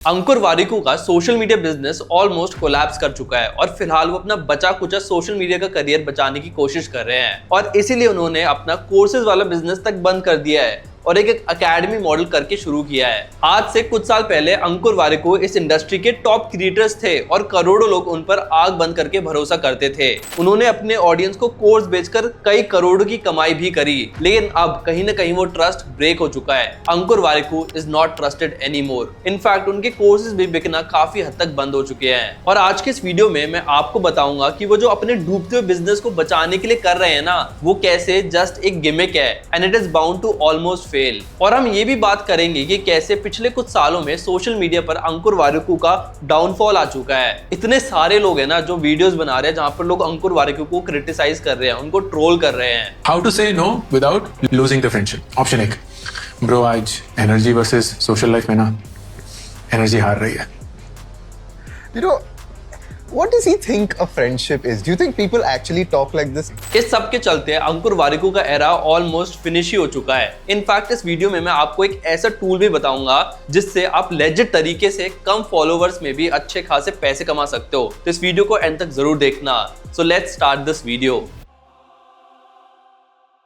अंकुर वारिकू का social media business almost collapse कर चुका है और फिलहाल वो अपना बचा कुचा सोशल मीडिया का करियर बचाने की कोशिश कर रहे हैं और इसीलिए उन्होंने अपना कोर्सेज वाला बिजनेस तक बंद कर दिया है और एक एकेडमी मॉडल करके शुरू किया है। आज से कुछ साल पहले अंकुर वारिकू इस इंडस्ट्री के टॉप क्रिएटर्स थे और करोड़ों लोग उन पर आग बंद करके भरोसा करते थे। उन्होंने अपने ऑडियंस को कोर्स बेचकर कई करोड़ों की कमाई भी करी, लेकिन अब कहीं ना कहीं वो ट्रस्ट ब्रेक हो चुका है। Ankur Warikoo is not trusted any more. In fact उनके कोर्सेज भी बिकना काफी हद तक बंद हो चुके हैं और आज के इस वीडियो में मैं आपको बताऊंगा कि वो जो अपने डूबते हुए बिजनेस को बचाने के लिए कर रहे हैं ना, वो कैसे जस्ट एक गिमिक है and it is bound to almost fail. और हम ये भी बात करेंगे कि कैसे पिछले कुछ सालों में सोशल मीडिया पर अंकुर वारिकू का डाउनफॉल आ चुका है। इतने सारे लोग हैं ना जो वीडियोस बना रहे हैं जहां पर लोग अंकुर वारिकू को क्रिटिसाइज कर रहे हैं, उनको ट्रोल कर रहे हैं। How to say no without losing the friendship. Option 1, bro आज एनर्जी वर्सेस सोशल लाइफ में ना एनर्जी हार रही है। You know, what does he think a friendship is? Do you think people actually talk like this? इस सब के चलते अंकुर वारिकू का एरा ऑलमोस्ट फिनिश ही हो चुका है। इनफैक्ट इस वीडियो में मैं आपको एक ऐसा टूल भी बताऊंगा जिससे आप लेजिट तरीके से कम फॉलोवर्स में भी अच्छे खासे पैसे कमा सकते हो। तो इस वीडियो को एंड तक जरूर देखना। So let's start this video.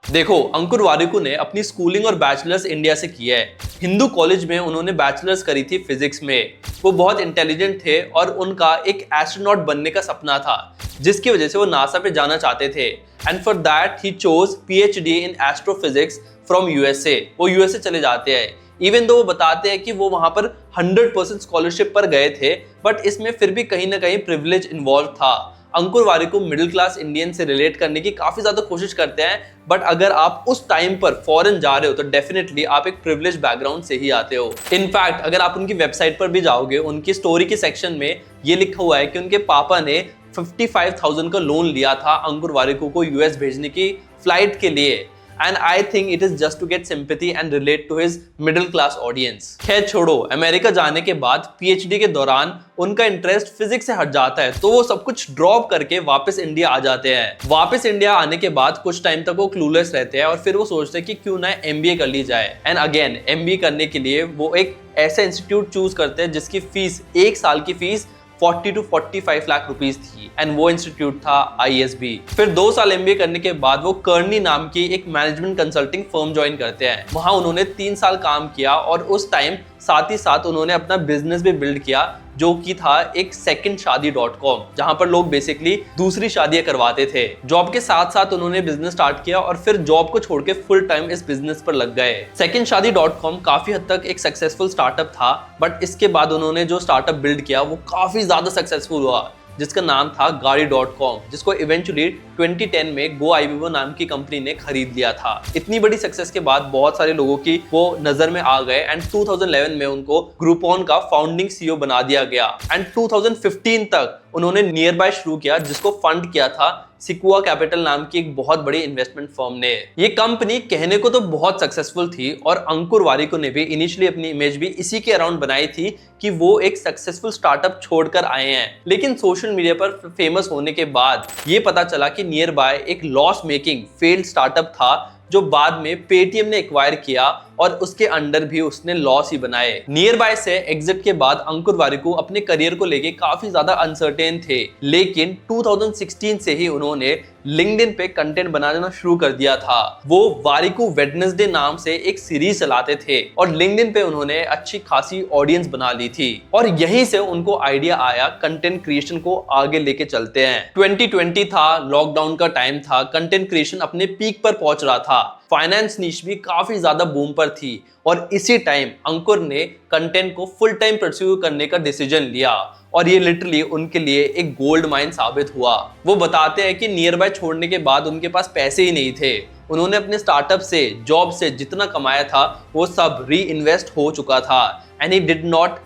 देखो, अंकुर वारिकू ने अपनी स्कूलिंग और बैचलर्स इंडिया से किया है। हिंदू कॉलेज में उन्होंने बैचलर्स करी थी फिजिक्स में। वो बहुत इंटेलिजेंट थे और उनका एक एस्ट्रोनॉट बनने का सपना था, जिसकी वजह से वो नासा पे जाना चाहते थे and for that he chose PhD in astrophysics from USA. वो यूएसए चले जाते हैं। इवन दो वो बताते हैं कि वो वहां पर 100% स्कॉलरशिप पर गए थे, बट इसमें फिर भी कहीं ना कहीं प्रिविलेज इन्वॉल्व था। अंकुर वारिकू मिडिल क्लास इंडियन से रिलेट करने की काफी ज्यादा कोशिश करते हैं, बट अगर आप उस टाइम पर फॉरेन जा रहे हो तो डेफिनेटली आप एक प्रिविलेज बैकग्राउंड से ही आते हो। इनफैक्ट अगर आप उनकी वेबसाइट पर भी जाओगे, उनकी स्टोरी के सेक्शन में ये लिखा हुआ है कि उनके पापा ने 55,000 का लोन लिया था अंकुर वारिकू को यूएस भेजने की फ्लाइट के लिए। And I think it is just to get sympathy and relate to his middle class audience। खैर छोड़ो, अमेरिका जाने के बाद पीएचडी के दौरान उनका इंटरेस्ट फिजिक्स से हट जाता है, तो वो सब कुछ ड्रॉप करके वापस इंडिया आ जाते हैं। वापस इंडिया आने के बाद कुछ टाइम तक वो क्लूलेस रहते हैं और फिर वो सोचते हैं कि क्यों ना एमबीए कर ली जाए। एंड अगेन एमबीए करने के लिए वो एक ऐसा इंस्टीट्यूट चूज करते हैं जिसकी फीस, एक साल की फीस 40 to 45 लाख रुपीस थी एंड वो इंस्टीट्यूट था ISB। फिर 2 साल एमबीए करने के बाद वो कर्नी नाम की एक मैनेजमेंट कंसल्टिंग फर्म ज्वाइन करते हैं। वहां उन्होंने 3 साल काम किया और उस टाइम साथ ही साथ उन्होंने अपना बिजनेस भी बिल्ड किया, जो कि था एक secondshadi.com, जहां पर लोग बेसिकली दूसरी शादियां करवाते थे। जॉब के साथ साथ उन्होंने बिजनेस स्टार्ट किया और फिर जॉब को छोड़ के फुल टाइम इस बिजनेस पर लग गए। secondshadi.com काफी हद तक एक सक्सेसफुल स्टार्टअप था, बट इसके बाद उन्होंने जो स्टार्टअप बिल्ड किया वो काफी ज्यादा सक्सेसफुल हुआ, जिसका नाम था गाड़ी.com, जिसको इवेंचुअली 2010 में GoIbibo नाम की कंपनी ने खरीद लिया था। इतनी बड़ी सक्सेस के बाद बहुत सारे लोगों की वो नजर में आ गए एंड 2011 में उनको ग्रुपॉन का फाउंडिंग CEO बना दिया गया एंड 2015 तक उन्होंने नियर बाय शुरू किया, जिसको फंड किया था सिकुआ कैपिटल नाम की एक बहुत बड़ी इन्वेस्टमेंट फर्म ने। ये कंपनी कहने को तो बहुत सक्सेसफुल थी और अंकुर वारिकू ने भी इनिशियली अपनी इमेज भी इसी के अराउंड बनाई थी कि वो एक सक्सेसफुल स्टार्टअप छोड़कर आए हैं। लेकिन सोशल मीडिया पर फेमस होने के बाद ये पता चला कि नियर बाय एक लॉस मेकिंग फेल्ड स्टार्टअप था, जो बाद में पेटीएम ने एक्वायर किया और उसके अंडर भी उसने लॉस ही बनाए। नियर बाय से एग्जिट के बाद अंकुर वारिकू अपने करियर को लेके काफी ज्यादा अनसर्टेन थे, लेकिन 2016 से ही उन्होंने लिंक्डइन पे कंटेंट बनाना शुरू कर दिया था। वो वारिकू वेडनेसडे नाम से एक सीरीज चलाते थे और लिंक्डइन पे उन्होंने अच्छी खासी ऑडियंस बना ली थी और यहीं से उनको आइडिया आया कंटेंट क्रिएशन को आगे लेके चलते हैं। 2020 था, लॉकडाउन का टाइम था, कंटेंट क्रिएशन अपने पीक पर पहुंच रहा था, फाइनेंस नीश भी काफी ज्यादा बूम पर थी और इसी टाइम अंकुर ने कंटेंट को फुल टाइम परस्यू करने का डिसीजन लिया और ये लिटरली उनके लिए एक गोल्ड माइन साबित हुआ। वो बताते हैं कि नियर बाय छोड़ने के बाद उनके पास पैसे ही नहीं थे। उन्होंने अपने स्टार्टअप से, जॉब से जितना कमाया था वो सब री इन्वेस्ट हो चुका था and he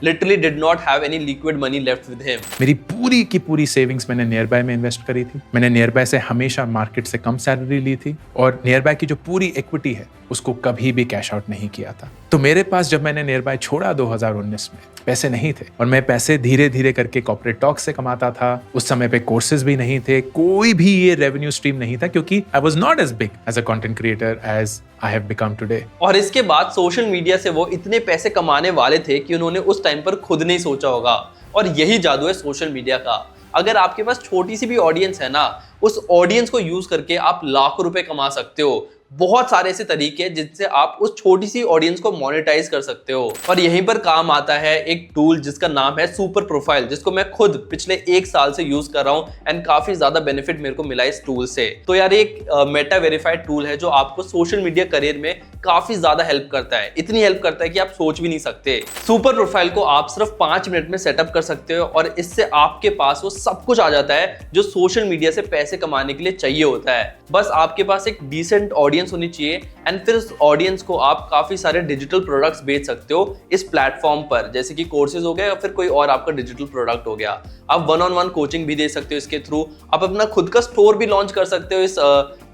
literally did not have any liquid money left with him। मेरी पूरी की पूरी सेविंग्स मैंने नियर बाय में इन्वेस्ट करी थी। मैंने नियर बाय से हमेशा मार्केट से कम सैलरी ली थी और नियर बाय की जो पूरी इक्विटी है उसको कभी भी कैश आउट नहीं किया था। तो मेरे पास जब मैंने नियर बाय छोड़ा 2019 में, पैसे नहीं थे और मैं पैसे धीरे धीरे करके कॉर्पोरेट टॉक से कमाता था। उस समय पे कोर्सेज भी नहीं थे, कोई भी ये रेवेन्यू स्ट्रीम नहीं था, क्योंकि I was not as big as a content creator as I have become today. और इसके बाद सोशल मीडिया से वो इतने पैसे कमाने वाले थे कि उन्होंने उस टाइम पर खुद नहीं सोचा होगा। और यही जादू है सोशल मीडिया का। अगर आपके पास छोटी सी भी ऑडियंस है ना, उस ऑडियंस को यूज करके आप लाखों रुपए कमा सकते हो। बहुत सारे ऐसे तरीके हैं जिनसे आप उस छोटी सी ऑडियंस को मोनेटाइज कर सकते हो। और यहीं पर काम आता है एक टूल जिसका नाम है सुपर प्रोफाइल, जिसको मैं खुद पिछले 1 साल से यूज कर रहा हूं एंड काफी ज्यादा बेनिफिट मेरे को मिला इस टूल से। तो यार एक मेटा वेरीफाइड टूल है जो आपको सोशल मीडिया करियर में काफी ज्यादा हेल्प करता है। इतनी हेल्प करता है कि आप सोच भी नहीं सकते। सुपर प्रोफाइल को आप सिर्फ 5 मिनट में सेटअप कर सकते हो और इससे आपके पास वो सब कुछ आ जाता है जो सोशल मीडिया से पैसे कमाने के लिए चाहिए होता है। बस आपके पास एक डिसेंट ऑडियंस होनी चाहिए एंड फिर उस ऑडियंस को आप काफी सारे डिजिटल प्रोडक्ट्स बेच सकते हो इस प्लेटफॉर्म पर, जैसे कि कोर्सेज हो गए या फिर कोई और आपका डिजिटल प्रोडक्ट हो गया। आप 1-on-1 कोचिंग भी दे सकते हो इसके थ्रू। आप अपना खुद का स्टोर भी लॉन्च कर सकते हो इस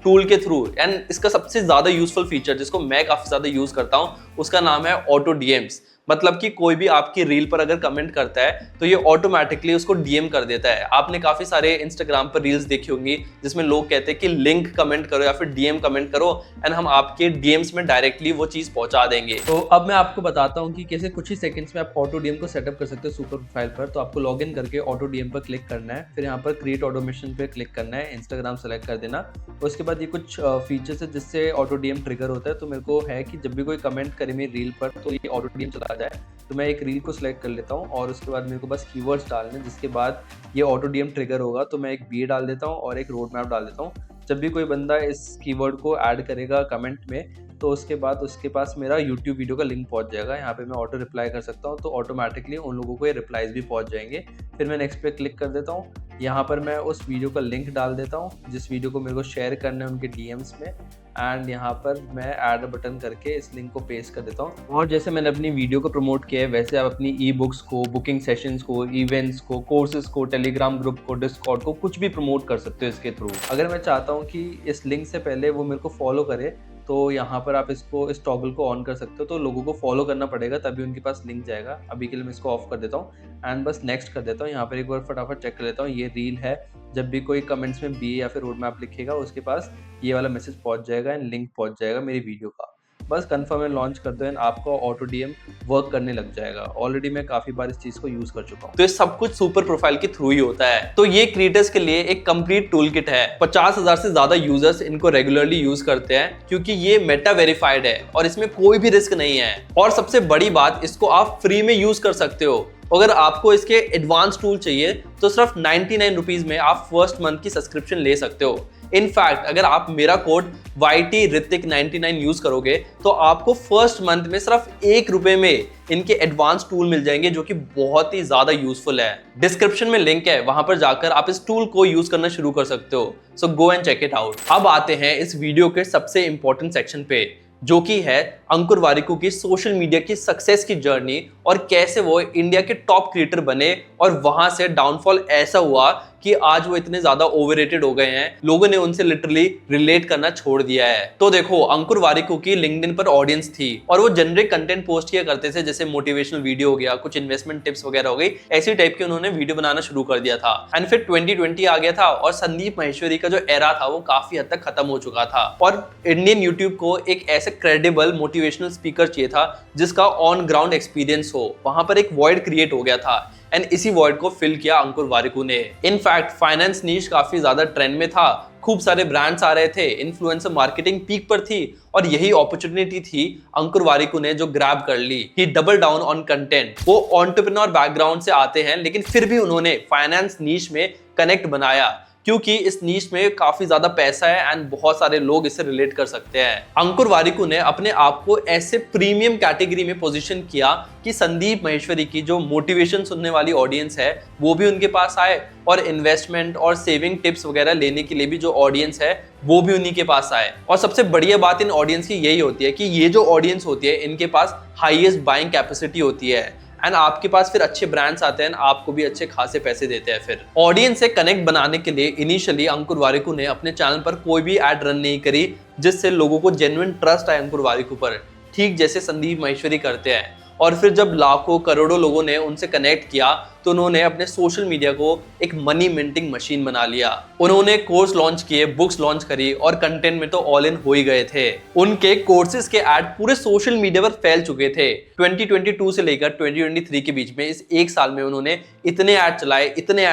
टूल के थ्रू। एंड इसका सबसे ज्यादा यूजफुल फीचर जिसको मैं काफी ज्यादा यूज करता हूं उसका नाम है ऑटो डीएम्स। मतलब कि कोई भी आपकी रील पर अगर कमेंट करता है तो ये ऑटोमेटिकली उसको डीएम कर देता है। आपने काफी सारे इंस्टाग्राम पर रील्स देखी होंगी जिसमें लोग कहते हैं कि लिंक कमेंट करो या फिर डीएम कमेंट करो एंड हम आपके डीएम्स में डायरेक्टली वो चीज पहुंचा देंगे। तो अब मैं आपको बताता हूं कि कैसे कुछ ही सेकंड्स में आप ऑटो डीएम को सेटअप कर सकते हो सुपर प्रोफाइल पर। तो आपको लॉग इन करके ऑटो डीएम पर क्लिक करना है, फिर यहाँ पर क्रिएट ऑटोमेशन पे क्लिक करना है, इंस्टाग्राम सेलेक्ट कर देना। उसके बाद ये कुछ फीचर्स है जिससे ऑटो डीएम ट्रिगर होता है। तो मेरे को है कि जब भी कोई कमेंट करे मेरी रील पर तो ये ऑटो डीएम चला जाए। तो मैं एक रील को सिलेक्ट कर लेता हूँ और उसके बाद मेरे को बस कीवर्ड्स डालने, जिसके बाद ये ऑटो डीएम ट्रिगर होगा। तो मैं एक बीए डाल देता हूँ और एक रोड मैप डाल देता हूँ। जब भी कोई बंदा इस कीवर्ड को ऐड करेगा कमेंट में तो उसके बाद उसके पास मेरा यूट्यूब वीडियो का लिंक पहुंच जाएगा। यहाँ पे मैं ऑटो रिप्लाई कर सकता हूँ, तो ऑटोमेटिकली उन लोगों को ये रिप्लाईज भी पहुंच जाएंगे। फिर मैं नेक्स्ट पे क्लिक कर देता हूँ। यहाँ पर मैं उस वीडियो का लिंक डाल देता हूँ जिस वीडियो को मेरे को शेयर करना है उनके डीएम्स में। एंड यहाँ पर मैं ऐड बटन करके इस लिंक को पेस्ट कर देता हूँ। और जैसे मैंने अपनी वीडियो को प्रमोट किया है वैसे आप अपनी ई बुक्स को, बुकिंग सेशंस को, इवेंट्स को, कोर्सेज को, टेलीग्राम ग्रुप को, डिस्कॉर्ड को, कुछ भी प्रमोट कर सकते हो इसके थ्रू। अगर मैं चाहता हूँ कि इस लिंक से पहले वो मेरे को फॉलो करे तो यहाँ पर आप इसको इस टॉगल को ऑन कर सकते हो। तो लोगों को फॉलो करना पड़ेगा तभी उनके पास लिंक जाएगा। अभी के लिए मैं इसको ऑफ कर देता हूँ एंड बस नेक्स्ट कर देता हूँ। यहाँ पर एक बार फटाफट चेक कर लेता हूँ ये रील है। जब भी कोई कमेंट्स में बी या फिर रोड मैप लिखेगा उसके पास ये वाला मैसेज पहुँच जाएगा एंड लिंक पहुँच जाएगा मेरी वीडियो का। बस कंफर्म एंड लॉन्च कर दो एंड आपका ऑटो डीएम वर्क करने लग जाएगा। ऑलरेडी मैं काफी बार इस चीज को यूज कर चुका हूँ। तो ये सब कुछ सुपर प्रोफाइल के थ्रू ही होता है। तो ये क्रिएटर्स के लिए एक कंप्लीट टूल किट है। 50,000 से ज्यादा यूजर्स इनको रेगुलरली यूज करते हैं क्योंकि ये मेटा वेरीफाइड है और इसमें कोई भी रिस्क नहीं है। और सबसे बड़ी बात, इसको आप फ्री में यूज कर सकते हो। अगर आपको इसके एडवांस टूल चाहिए तो सिर्फ 99 रुपीज में आप फर्स्ट मंथ की सब्सक्रिप्शन ले सकते हो। इनफैक्ट अगर आप मेरा कोड YTRITIK99 यूज करोगे तो आपको फर्स्ट मंथ में सिर्फ 1 रुपए में इनके एडवांस टूल मिल जाएंगे जो कि बहुत ही ज्यादा यूजफुल है। डिस्क्रिप्शन में लिंक है, वहां पर जाकर आप इस टूल को यूज करना शुरू कर सकते हो। So go and check it out. अब आते हैं इस वीडियो के सबसे इंपॉर्टेंट सेक्शन पे, जो कि है अंकुर वारिकू की सोशल मीडिया की सक्सेस की जर्नी और कैसे वो इंडिया के टॉप क्रिएटर बने और वहां से डाउनफॉल ऐसा हुआ कि आज वो इतने ज्यादा ओवररेटेड हो गए हैं, लोगों ने उनसे लिटरली रिलेट करना छोड़ दिया है। तो देखो, अंकुर वारिकू की लिंक्डइन पर ऑडियंस थी और वो जेनरिक कंटेंट पोस्ट किया करते थे, जैसे मोटिवेशनल वीडियो हो गया, कुछ इन्वेस्टमेंट टिप्स वगैरह हो गई, ऐसी टाइप के उन्होंने वीडियो बनाना शुरू कर दिया था। एंड फिर 2020 आ गया था और संदीप माहेश्वरी का जो एरा था वो काफी हद तक खत्म हो चुका था और इंडियन यूट्यूब को एक ऐसे क्रेडिबल मोटिवेशनल स्पीकर चाहिए था जिसका ऑन ग्राउंड एक्सपीरियंस हो। वहां पर एक वॉइड क्रिएट हो गया था एंड इसी वॉइड को फिल किया अंकुर वारिकू ने। इनफैक्ट फाइनेंस नीश काफी ज्यादा ट्रेंड में था, खूब सारे ब्रांड्स आ रहे थे, इन्फ्लुएंसर मार्केटिंग पीक पर थी और यही अपॉर्चुनिटी थी अंकुर वारिकू ने जो ग्रैब कर ली। ही डबल डाउन ऑन कंटेंट। वो एंटरप्रेन्योर बैकग्राउंड से आते हैं लेकिन फिर भी उन्होंने फाइनेंस नीश में कनेक्ट बनाया क्योंकि इस नीश में काफी ज्यादा पैसा है एंड बहुत सारे लोग इससे रिलेट कर सकते हैं। अंकुर वारिकू ने अपने आप को ऐसे प्रीमियम कैटेगरी में पोजीशन किया कि संदीप माहेश्वरी की जो मोटिवेशन सुनने वाली ऑडियंस है वो भी उनके पास आए और इन्वेस्टमेंट और सेविंग टिप्स वगैरह लेने के लिए भी जो ऑडियंस है वो भी उन्हीं के पास आए। और सबसे बढ़िया बात इन ऑडियंस की यही होती है कि ये जो ऑडियंस होती है इनके पास हाईएस्ट बाइंग कैपेसिटी होती है एंड आपके पास फिर अच्छे ब्रांड्स आते हैं, आपको भी अच्छे खासे पैसे देते हैं। फिर ऑडियंस से कनेक्ट बनाने के लिए इनिशियली अंकुर वारिकू ने अपने चैनल पर कोई भी एड रन नहीं करी जिससे लोगों को जेन्युइन ट्रस्ट आए अंकुर वारिकू पर, ठीक जैसे संदीप माहेश्वरी करते हैं। और फिर जब लाखों करोड़ों लोगों ने उनसे कनेक्ट किया तो उन्होंने अपने सोशल मीडिया को एक मनी मिंटिंग मशीन बना लिया। उन्होंने कोर्स लॉन्च किए, बुक्स लॉन्च करी और कंटेंट में तो ऑल इन हो ही गए थे। उनके कोर्सेज के ऐड पूरे सोशल मीडिया पर फैल चुके थे। 2022 से लेकर 2023 के बीच में इस एक साल में उन्होंने इतने ऐड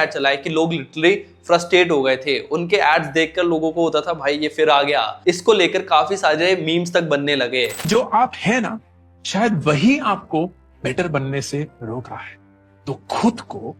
चलाए कि लोग लिटरली फ्रस्ट्रेट हो गए थे। उनके एड्स देखकर लोगों को होता था भाई ये फिर आ गया। इसको लेकर काफी सारे मीम्स तक बनने लगे। जो आप है ना, शायद वही आपको बेटर बनने से रोक रहा है, तो खुद को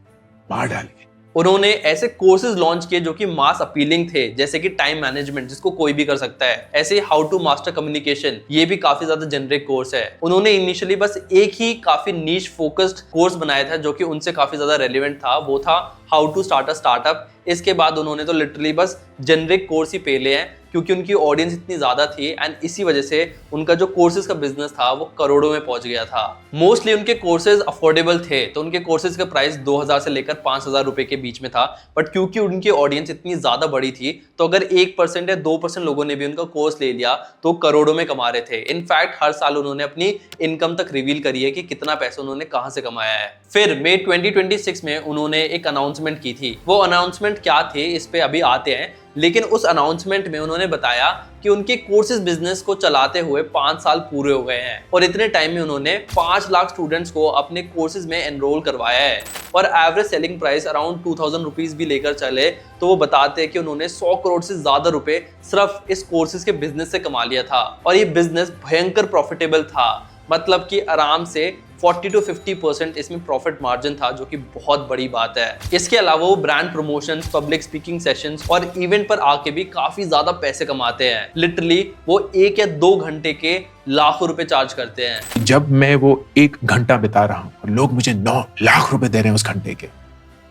मार डालिए। उन्होंने ऐसे कोर्सेज लॉन्च किए जो कि मास अपीलिंग थे, जैसे कि टाइम मैनेजमेंट जिसको कोई भी कर सकता है, ऐसे हाउ टू मास्टर कम्युनिकेशन, ये भी काफी ज्यादा जेनरिक कोर्स है। उन्होंने इनिशियली बस एक ही काफी नीश फोकस्ड कोर्स बनाया था जो कि उनसे काफी ज्यादा रेलिवेंट था, वो था how to start a startup. इसके बाद उन्होंने तो लिटरली बस जेनरिक कोर्स ही पेले हैं क्योंकि उनकी ऑडियंस इतनी ज्यादा थी एंड इसी वजह से उनका जो कोर्सेज का बिजनेस था वो करोड़ों में पहुंच गया था। मोस्टली उनके कोर्सेज अफोर्डेबल थे, तो उनके कोर्सेज का प्राइस 2000 से लेकर 5000 रुपए के बीच में था। बट क्योंकि उनकी ऑडियंस इतनी ज्यादा बड़ी थी तो अगर 1% या 2% लोगों ने भी उनका कोर्स ले लिया तो करोड़ों में कमा रहे थे। इनफैक्ट हर साल उन्होंने अपनी इनकम तक रिवील करी है कि कितना पैसा उन्होंने कहां से कमाया है। फिर मई 2026 में उन्होंने एक अनाउंसमेंट की थी। वो अनाउंसमेंट क्या थे इस पे अभी आते हैं, लेकिन उस अनाउंसमेंट में उन्होंने बताया कि उनके कोर्सेज बिजनेस को चलाते हुए 5 साल पूरे हो गए हैं और इतने टाइम में उन्होंने 5 लाख स्टूडेंट्स को अपने कोर्सेज में एनरोल करवाया है और average selling price around 2000 rupees भी लेकर चले तो वो बताते हैं कि उन्होंने 100 करोड़ से ज्यादा रुपए सिर्फ इस कोर्सेज के बिजनेस से कमा लिया था और ये बिजनेस भयंकर प्रॉफिटेबल था। मतलब कि आराम से 40 to 50% इसमें प्रॉफिट मार्जिन था, जो कि बहुत बड़ी बात है। इसके अलावा वो brand promotions, public speaking sessions और इवेंट पर आके भी काफी ज्यादा पैसे कमाते हैं। लिटरली वो 1 या 2 घंटे के लाखों रुपए चार्ज करते हैं। जब मैं वो 1 घंटा बिता रहा हूं और लोग मुझे 9 लाख रुपए दे रहे हैं उस घंटे के,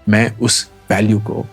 मैं उस वैल्यू को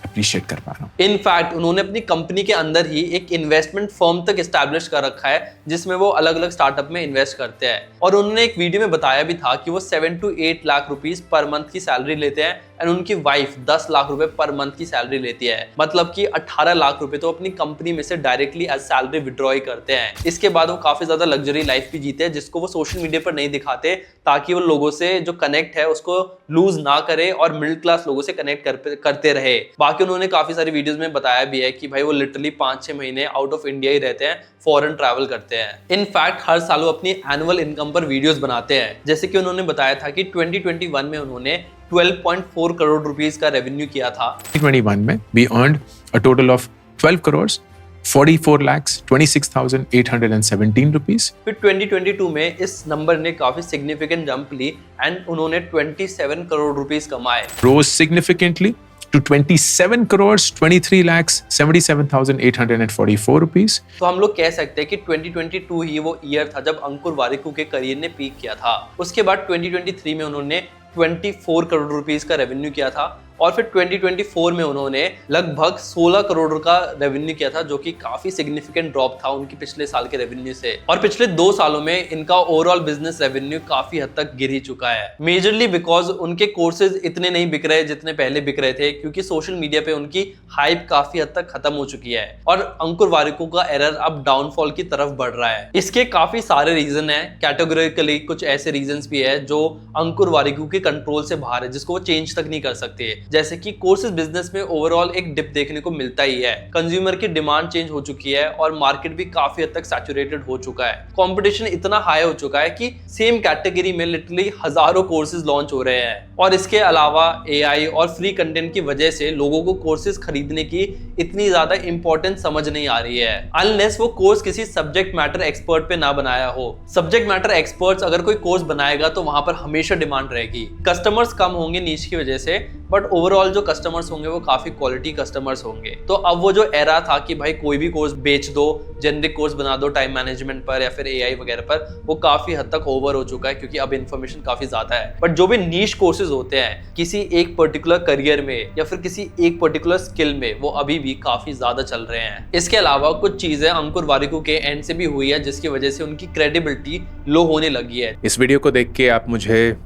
अप्रिशिएट कर पा रहा हूं। इनफैक्ट उन्होंने अपनी कंपनी के अंदर ही एक इन्वेस्टमेंट फर्म तक एस्टैब्लिश कर रखा है जिसमें वो अलग अलग स्टार्टअप में इन्वेस्ट करते हैं और उन्होंने एक वीडियो में बताया भी था कि वो 7 to 8 lakh rupees per month की सैलरी लेते हैं एंड उनकी वाइफ 10 लाख रुपए पर मंथ की सैलरी लेती है। मतलब कि 18 लाख रुपए तो अपनी कंपनी में से डायरेक्टली एज सैलरी विड्रॉ ही करते हैं। इसके बाद वो काफी ज्यादा लग्जरी लाइफ भी जीते हैं जिसको वो सोशल मीडिया पर नहीं दिखाते ताकि वो लोगों से जो कनेक्ट है उसको लूज ना करे और मिडिल क्लास लोगों से कनेक्ट करते रहे। बाकी उन्होंने काफी सारी वीडियोस में बताया भी है कि भाई वो लिटरली 5-6 महीने आउट ऑफ इंडिया ही रहते हैं, फॉरेन ट्रैवल करते हैं। इनफैक्ट हर साल वो अपनी एनुअल इनकम पर वीडियोस बनाते हैं। जैसे कि उन्होंने बताया था कि 2021 में उन्होंने 12.4 करोड़ रुपीस का रेवेन्यू किया था। 2021 में we earned a total of 12 crores 44 lakhs 26,817 rupees। फिर 2022 में इस नंबर ने काफी सिग्निफिकेंट जंप ली एंड उन्होंने 27 करोड़ रुपीस कमाए। Rose significantly to 27 crores 23 lakhs 77,844 rupees। तो हम लोग कह सकते हैं कि 2022 ही वो ईयर था जब अंकुर वारिकू के करियर ने पीक किया था। उसके बाद 2023 में उन्होंने 24 करोड़ रुपीस का रेवेन्यू किया था और फिर 2024 में उन्होंने लगभग 16 करोड़ का रेवेन्यू किया था, जो कि काफी सिग्निफिकेंट ड्रॉप था उनकी पिछले साल के रेवेन्यू से। और पिछले 2 सालों में इनका ओवरऑल बिजनेस रेवेन्यू काफी हद तक गिर ही चुका है, मेजरली बिकॉज उनके कोर्सेज इतने नहीं बिक रहे जितने पहले बिक रहे थे, क्योंकि सोशल मीडिया पे उनकी हाइप काफी हद तक खत्म हो चुकी है और अंकुर वारिकू का एरर अब डाउनफॉल की तरफ बढ़ रहा है। इसके काफी सारे रीजन है, कैटेगोरिकली कुछ ऐसे रीजंस भी है जो अंकुर वारिकू के कंट्रोल से बाहर है, जिसको वो चेंज तक नहीं कर सकते। जैसे कि कोर्सेज बिजनेस में ओवरऑल एक डिप देखने को मिलता ही है, कंज्यूमर की डिमांड चेंज हो चुकी है और मार्केट भी काफी हद तक सैचुरेटेड हो चुका है। कंपटीशन इतना हाई हो चुका है कि सेम कैटेगरी में लिटरली हजारों कोर्सेज लॉन्च हो रहे हैं और इसके अलावा एआई और फ्री कंटेंट की वजह से लोगों को कोर्सेज खरीदने की इतनी ज्यादा इंपॉर्टेंस समझ नहीं आ रही है, अनलेस वो कोर्स किसी सब्जेक्ट मैटर एक्सपर्ट पे ना बनाया हो। सब्जेक्ट मैटर एक्सपर्ट्स अगर कोई कोर्स बनाएगा तो वहां पर हमेशा डिमांड रहेगी। कस्टमर्स कम होंगे नीश की वजह से, बट ओवरऑल जो कस्टमर्स होंगे वो काफी क्वालिटी कस्टमर्स होंगे। तो अब वो जो एरा था कि भाई कोई भी कोर्स बेच दो, जेनरिक कोर्स बना दो टाइम मैनेजमेंट पर या फिर एआई वगैरह पर, वो काफी हद तक ओवर हो चुका है क्योंकि अब इन्फॉर्मेशन काफी ज्यादा है। बट जो भी नीश कोर्सेज होते हैं किसी एक पर्टिकुलर करियर में या फिर किसी एक पर्टिकुलर स्किल में, वो अभी भी काफी ज्यादा चल रहे हैं। इसके अलावा कुछ चीजें अंकुर वारिकू के एंड से भी हुई है जिसकी वजह से उनकी क्रेडिबिलिटी लो होने लगी है। इस वीडियो को देख के आप मुझे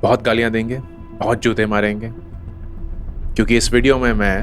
बहुत गालियां देंगे, बहुत जूते मारेंगे, क्योंकि इस वीडियो में मैं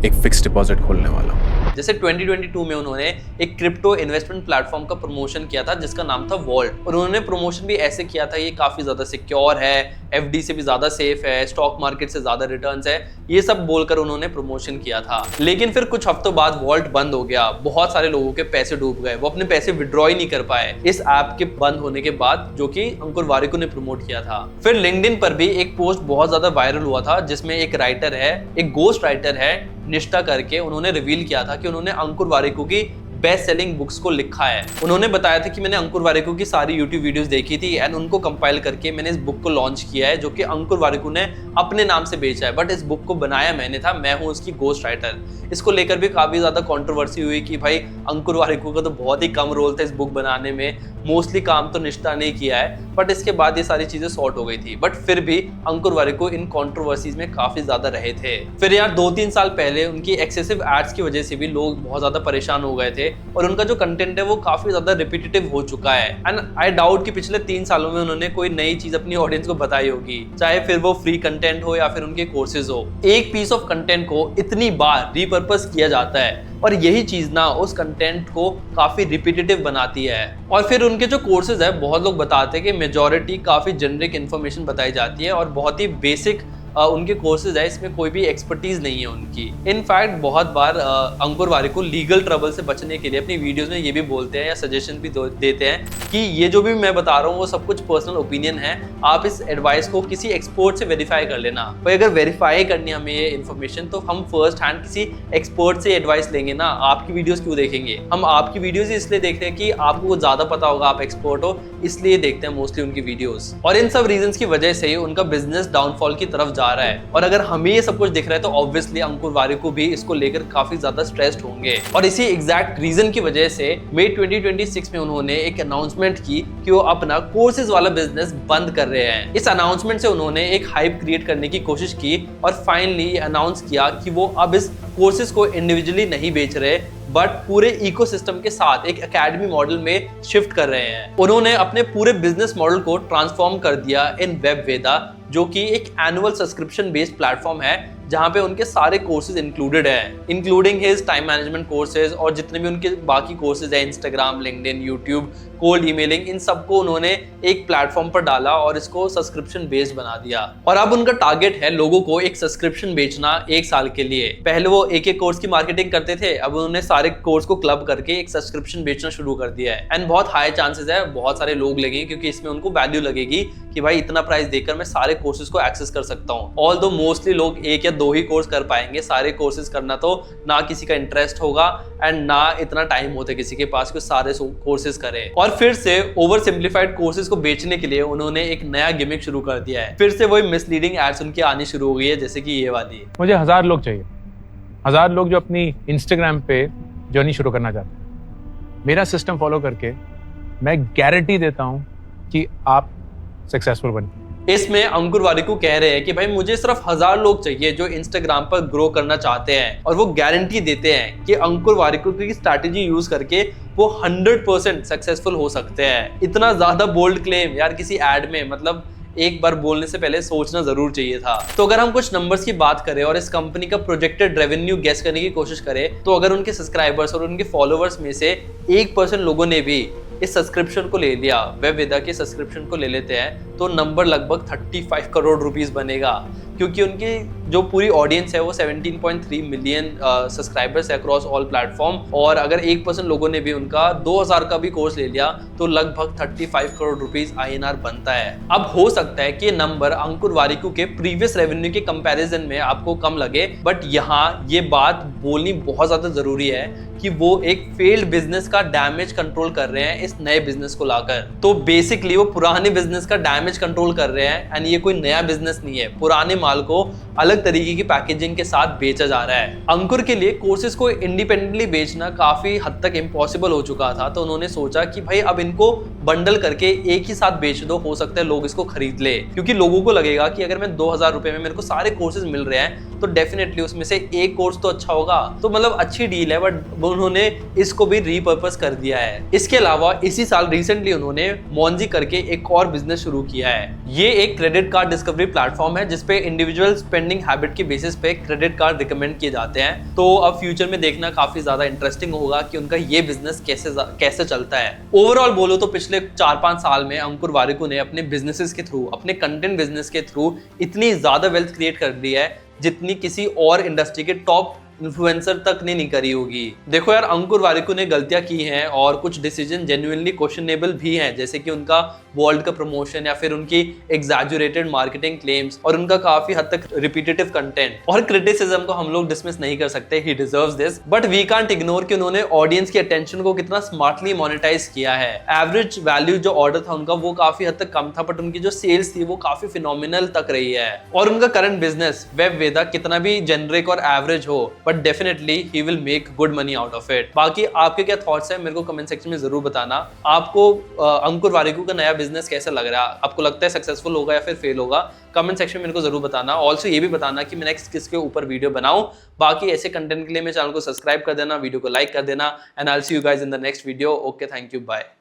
एक फिक्स डिपॉजिट खोलने वाला हूं। जैसे 2022 में उन्होंने एक क्रिप्टो इन्वेस्टमेंट प्लेटफॉर्म का प्रमोशन किया था जिसका नाम था वॉल्ट, और उन्होंने प्रमोशन भी ऐसे किया था ये काफी ज्यादा सिक्योर है, एफडी से भी ज्यादा सेफ है, स्टॉक मार्केट से ज्यादा रिटर्न्स है, ये सब बोलकर उन्होंने प्रमोशन किया था। लेकिन फिर कुछ हफ्तों बाद वॉल्ट बंद हो गया, बहुत सारे लोगों के पैसे डूब गए, वो अपने पैसे विड्रॉ ही नहीं कर पाए इस ऐप के बंद होने के बाद, जो कि अंकुर वारिकू ने प्रमोट किया था। फिर लिंक्डइन पर भी एक पोस्ट बहुत ज्यादा वायरल हुआ था जिसमें एक राइटर है, एक गोस्ट राइटर है निष्ठा करके, उन्होंने रिवील किया था कि उन्होंने अंकुर वारिकू की बेस्ट सेलिंग बुक्स को लिखा है। उन्होंने बताया था कि मैंने अंकुर वारिकू की सारी यूट्यूब वीडियोस देखी थी एंड उनको कंपाइल करके मैंने इस बुक को लॉन्च किया है, जो कि अंकुर वारिकू ने अपने नाम से बेचा है, बट इस बुक को बनाया मैंने था, मैं हूँ उसकी गोस्ट राइटर। इसको लेकर भी काफी ज्यादा कंट्रोवर्सी हुई कि भाई अंकुर वारिकू का तो बहुत ही कम रोल था इस बुक बनाने में, मोस्टली काम तो निष्ठा ने किया है, बट इसके बाद ये सारी चीजें सॉर्ट हो गई थी। बट फिर भी अंकुर वारिकू इन कंट्रोवर्सीज में काफी ज्यादा रहे थे। फिर यार 2-3 साल पहले उनकी एक्सेसिव एड्स की वजह से भी लोग बहुत ज्यादा परेशान हो गए थे और उनका जो कंटेंट है वो काफी ज्यादा रिपीटेटिव हो चुका है एंड आई डाउट कि पिछले 3 सालों में उन्होंने कोई नई चीज अपनी ऑडियंस को बताई होगी, चाहे फिर वो फ्री कंटेंट हो या फिर उनके कोर्सेज हो। एक पीस ऑफ कंटेंट को इतनी बार रिपर्पस किया जाता है और यही चीज ना उस कंटेंट को काफी रिपीटेटिव बनाती है। और फिर उनके जो कोर्सेज है, बहुत लोग बताते हैं कि मेजॉरिटी काफी जेनरिक इन्फॉर्मेशन बताई जाती है और बहुत ही बेसिक उनके कोर्सेज है, इसमें कोई भी एक्सपर्टीज नहीं है उनकी। इनफैक्ट बहुत बार अंकुर वारिकू लीगल ट्रबल से बचने के लिए अपनी वीडियोस में ये भी बोलते हैं या सजेशन भी देते हैं कि ये जो भी मैं बता रहा हूँ वो सब कुछ पर्सनल ओपिनियन है, आप इस एडवाइस को किसी एक्सपर्ट से वेरीफाई कर लेना। भाई अगर वेरीफाई करनी हमें ये इन्फॉर्मेशन तो हम फर्स्ट हैंड किसी एक्सपर्ट से एडवाइस लेंगे ना, आपकी वीडियोस क्यों देखेंगे? हम आपकी वीडियोस ही इसलिए देखते हैं कि आपको ज्यादा पता होगा, आप एक्सपर्ट हो, इसलिए देखते हैं मोस्टली उनकी वीडियोस। और इन सब रीजंस की वजह से उनका बिजनेस डाउनफॉल की तरफ जा रहा है। और अगर हमें ये सब कुछ दिख रहा है तो ऑब्वियसली अंकुर वारिकू भी इसको लेकर काफी ज्यादा स्ट्रेस्ड होंगे। और इसी एग्जैक्ट रीजन की वजह से मई 2026 में उन्होंने एक अनाउंसमेंट की कि वो अपना कोर्सेज वाला बिजनेस बंद कर रहे हैं। इस अनाउंसमेंट से उन्होंने एक हाइप क्रिएट करने की कोशिश की और फाइनली अनाउंस किया कि वो अब इस कोर्सेज को इंडिविजुअली नहीं बेच रहे बट पूरे इकोसिस्टम के साथ एक एकेडमी मॉडल में शिफ्ट कर रहे हैं। उन्होंने अपने पूरे बिजनेस मॉडल को ट्रांसफॉर्म कर दिया इन वेबवेदा, जो कि एक एनुअल सब्सक्रिप्शन बेस्ड प्लेटफॉर्म है जहां पे उनके सारे कोर्सेज इंक्लूडेड हैं, including his time management courses और जितने भी उनके बाकी कोर्सेज हैं, Instagram, LinkedIn, YouTube, cold emailing, इन सबको उन्होंने एक प्लेटफॉर्म पर डाला और इसको सब्सक्रिप्शन बेस्ड बना दिया। और अब उनका टारगेट है लोगों को एक सब्सक्रिप्शन बेचना 1 साल के लिए। पहले वो एक कोर्स की मार्केटिंग करते थे, अब उन्होंने सारे कोर्स को क्लब करके एक सब्सक्रिप्शन बेचना शुरू कर दिया है एंड बहुत हाई चांसेस है बहुत सारे लोग लगेंगे क्योंकि इसमें उनको वैल्यू लगेगी कि भाई इतना प्राइस देकर मैं सारे कोर्सेज को एक्सेस कर सकता हूँ। ऑल्दो मोस्टली लोग 1 या 2 ही कोर्स कर पाएंगे, सारे कोर्सेज करना तो ना किसी का इंटरेस्ट होगा एंड ना इतना टाइम होता किसी के पास कि सारे कोर्सेज करे। और फिर से ओवर सिंप्लीफाइड कोर्सेज को बेचने के लिए उन्होंने एक नया गिमिक शुरू कर दिया है। फिर से वही मिसलीडिंग एड्स उनकी आनी शुरू हो गई है, जैसे कि ये वाली। मुझे 1000 लोग चाहिए, 1000 लोग जो अपनी इंस्टाग्राम पे जर्नी शुरू करना चाहते हैं। मेरा सिस्टम फॉलो करके मैं गारंटी देता हूं कि आप सक्सेसफुल बने। इसमें अंकुर वारिकू कह रहे हैं कि भाई मुझे सिर्फ 1000 लोग चाहिए जो इंस्टाग्राम पर ग्रो करना चाहते हैं, और वो गारंटी देते हैं कि अंकुर वारिकू की स्ट्रैटेजी यूज करके वो 100% सक्सेसफुल हो सकते हैं। इतना ज्यादा बोल्ड क्लेम यार किसी एड में, मतलब एक बार बोलने से पहले सोचना जरूर चाहिए था। तो अगर हम कुछ नंबर्स की बात करें और इस कंपनी का प्रोजेक्टेड रेवेन्यू गेस करने की कोशिश करें, तो अगर उनके सब्सक्राइबर्स और उनके फॉलोअर्स में से 1% लोगों ने भी इस सब्सक्रिप्शन को ले लिया, वेबवेदा के सब्सक्रिप्शन को ले लेते हैं, तो नंबर लगभग 35 करोड़ रुपीस बनेगा, क्योंकि उनकी जो पूरी ऑडियंस है वो 17.3 मिलियन सब्सक्राइबर्स है अक्रॉस ऑल प्लेटफॉर्म। और अगर 1% लोगों ने भी उनका 2000 का भी कोर्स ले लिया तो लगभग 35 करोड़ रुपीस INR बनता है। अब हो सकता है कि ये नंबर अंकुर वारिकू के प्रीवियस रेवेन्यू के कंपैरिजन में आपको कम लगे, बट यहाँ ये बात बोलनी बहुत ज्यादा जरूरी है कि वो एक फेल्ड बिजनेस का डैमेज कंट्रोल कर रहे हैं इस नए बिजनेस को लाकर। तो बेसिकली वो पुराने बिजनेस का डैमेज कंट्रोल कर रहे हैं एंड ये कोई नया बिजनेस नहीं है, पुराने माल को अलग तरीके की पैकेजिंग के साथ बेचा जा रहा है। अंकुर के लिए कोर्सेज को इंडिपेंडेंटली बेचना काफी हद तक इम्पॉसिबल हो चुका था, तो उन्होंने सोचा कि भाई अब इनको बंडल करके एक ही साथ बेच दो, हो सकता है लोग इसको खरीद ले, क्योंकि लोगों को लगेगा कि अगर मैं 2000 रुपए में मेरे को सारे कोर्सेज मिल रहे हैं तो डेफिनेटली उसमें से एक कोर्स तो अच्छा होगा। तो मतलब अच्छी डील है, बट उन्होंने इसको भी रीपर्पस कर दिया है। इसके अलावा इसी साल रिसेंटली उन्होंने मोंजी करके एक और बिजनेस शुरू किया है। ये एक क्रेडिट कार्ड डिस्कवरी प्लेटफॉर्म है जिसपे इंडिविजुअल स्पेंडिंग हैबिट के बेसिस पे क्रेडिट कार्ड रिकमेंड किए जाते हैं। तो अब फ्यूचर में देखना काफी ज्यादा इंटरेस्टिंग होगा कि उनका ये बिजनेस कैसे चलता है। ओवरऑल बोलो तो पिछले 4-5 साल में अंकुर वारिकू ने अपने बिजनेसेस के थ्रू, अपने कंटेंट बिजनेस के थ्रू इतनी ज्यादा वेल्थ क्रिएट कर दी है जितनी किसी और इंडस्ट्री के टॉप इन्फ्लुएंसर तक ने नहीं करी होगी। देखो यार, अंकुर वारिकू ने गलतियां की हैं और कुछ डिसीजन जेन्युइनली क्वेश्चनेबल भी हैं, जैसे कि उनका वर्ल्ड का प्रमोशन या फिर उनकी एग्जैजुरेटेड मार्केटिंग क्लेम्स और उनका काफी हद तक रिपीटेटिव कंटेंट और क्रिटिसिज्म को हम लोग डिसमिस नहीं कर सकते। He deserves this, but we can't ignore कि उन्होंने ऑडियंस की अटेंशन को कितना स्मार्टली मोनेटाइज किया है। एवरेज वैल्यू जो ऑर्डर था उनका वो काफी हद तक कम था, बट उनकी जो सेल्स थी वो काफी फिनोमिनल तक रही है। और उनका करंट बिजनेस वेब वेदा कितना भी जेनरिक और एवरेज हो, but definitely he will make good money out of it. बाकी आपके क्या थॉट्स हैं मेरे को कमेंट सेक्शन में जरूर बताना। आपको अंकुर वारिकू का नया बिजनेस कैसा लग रहा है? आपको लगता है सक्सेसफुल होगा या फिर फेल होगा? कमेंट सेक्शन में मेरे को जरूर बताना। ऑल्सो ये भी बताना कि मैं नेक्स्ट किसके ऊपर वीडियो बनाऊं। बाकी ऐसे कंटेंट के लिए मेरे चैनल को सब्सक्राइब कर देना, वीडियो को लाइक कर देना, and I will see you guys in the next video. Okay, thank you, bye.